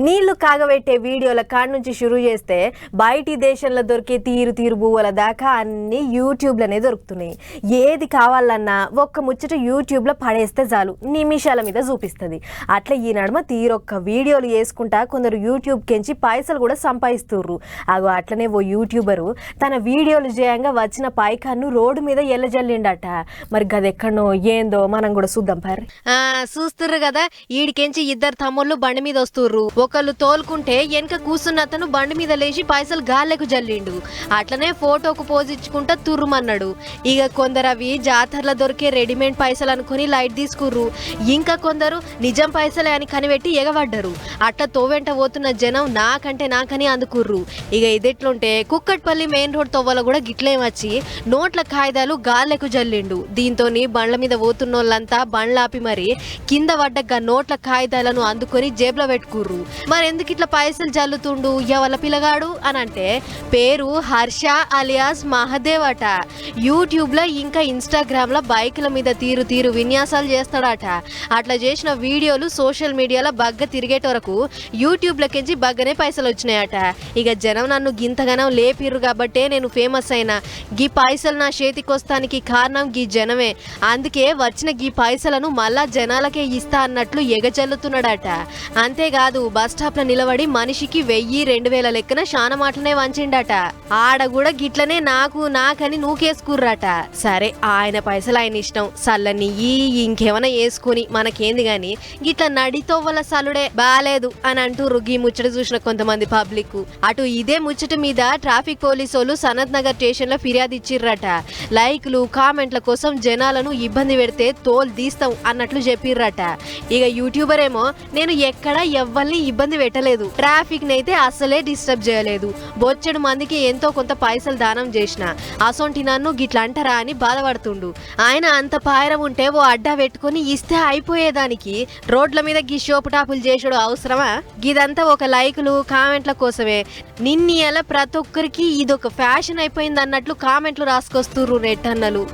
నీళ్లు కాగబెట్టే వీడియోల కాడ నుంచి షురూ చేస్తే బయటి దేశంలో దొరికే తీరు తీరు బువ్వల దాకా అన్ని యూట్యూబ్లోనే దొరుకుతున్నాయి. ఏది కావాలన్నా ఒక్క ముచ్చట యూట్యూబ్లో పడేస్తే చాలు, నిమిషాల మీద చూపిస్తుంది. అట్లా ఈ నడుమ తీరొక్క వీడియోలు వేసుకుంటా కొందరు యూట్యూబ్ కెంచి పైసలు కూడా సంపాదిస్తుర్రు. అగో అట్లనే ఓ యూట్యూబరు తన వీడియోలు చేయంగా వచ్చిన పైకాన్ను రోడ్డు మీద ఎల్లజల్లిండట. మరి గదెక్కడనో ఏందో మనం కూడా చూద్దాం పారి. చూస్తుర్రు కదా, ఈడికెంచి ఇద్దరు తమ్ముళ్ళు బండి మీద వస్తుర్రు. ఒకళ్ళు తోలుకుంటే వెనక కూర్చున్న అతను బండి మీద లేచి పైసలు గాల్లెకు జల్లిండు. అట్లనే ఫోటోకు పోజ్ ఇచ్చుకుంటా తుర్రుమన్నాడు. ఇక కొందరు అవి జాతరలో దొరికే రెడీమేడ్ పైసలు అనుకుని లైట్ తీసుకుర్రు. ఇంకా కొందరు నిజం పైసలే అని కనిపెట్టి ఎగబడ్డరు. అట్లా తోవెంట పోతున్న జనం నాకని అందుకుర్రు. ఇక ఇదిట్లుంటే కుక్కట్పల్లి మెయిన్ రోడ్ తవ్వల కూడా గిట్లేం వచ్చి నోట్ల కాగితాలు గాల్లెకు జల్లిండు. దీంతోని బండ్ల మీద పోతున్నోళ్ళంతా బండ్లాపి మరి కింద పడ్డ నోట్ల కాగితాలను అందుకొని జేబులో పెట్టుకుర్రు. మరి ఎందుకు ఇట్లా పైసలు జల్లుతుండు ఎవల పిల్లగాడు అని అంటే పేరు హర్ష అలియాస్ మహదేవ్ అట. యూట్యూబ్ లో ఇంకా ఇన్స్టాగ్రామ్ లో బైకుల మీద తీరు తీరు విన్యాసాలు చేస్తాడట. అట్లా చేసిన వీడియోలు సోషల్ మీడియాలో బగ్గ తిరిగేట వరకు యూట్యూబ్ లకెంచి బగ్గనే పైసలు వచ్చినాయట. ఇక జనం నన్ను గింతగానం లేపిర్రు కాబట్టే నేను ఫేమస్ అయినా. గీ పైసలు నా చేతికి వస్తానికి కారణం గీ జనమే. అందుకే వచ్చిన గీ పైసలను మళ్ళా జనాలకే ఇస్తా అన్నట్లు ఎగజల్లుతున్నాడట. అంతేకాదు బస్ స్టాప్ లో నిలబడి మనిషికి 1000-2000 లెక్కన శాన మాటలనే వంచిండట. ఆడ కూడా గిట్లనే నాకని నూకేసుకుర్రట. సరే ఆయన పైసలు ఆయన ఇష్టం, సల్లని ఇంకేమైనా వేసుకుని మనకేంది గాని గిట్ల నడితోవ్వల సల్లుడే బాలేదు అని అంటూ రుగ్గి ముచ్చట చూసిన కొంతమంది పబ్లిక్. అటు ఇదే ముచ్చట మీద ట్రాఫిక్ పోలీసోళ్ళు సనత్ నగర్ స్టేషన్ లో ఫిర్యాదు ఇచ్చిర్రట. లైక్లు కామెంట్ల కోసం జనాలను ఇబ్బంది పెడితే తోలు తీస్తాం అన్నట్లు చెప్పిర్రట. ఇక యూట్యూబర్ ఏమో నేను ఎక్కడా ఎవ్వల్ని ఇబ్బంది పెట్టలేదు, ట్రాఫిక్ నైతే అస్సలే డిస్టర్బ్ చేయలేదు, బొచ్చెడు మందికి ఎంతో కొంత పైసలు దానం చేసిన, అసొంటి నన్ను గిట్లా అంటారా అని బాధపడుతుండు. ఆయన అంత పాయరం ఉంటే ఓ అడ్డా పెట్టుకుని ఇస్తే అయిపోయేదానికి రోడ్ల మీద గీ షోపు టాపులు చేసుడు అవసరమా? గిదంతా ఒక లైకులు కామెంట్ల కోసమే. నిన్న ప్రతి ఒక్కరికి ఇదొక ఫ్యాషన్ అయిపోయింది అన్నట్లు కామెంట్లు రాసుకొస్తుర్రు నెట్టన్నలు.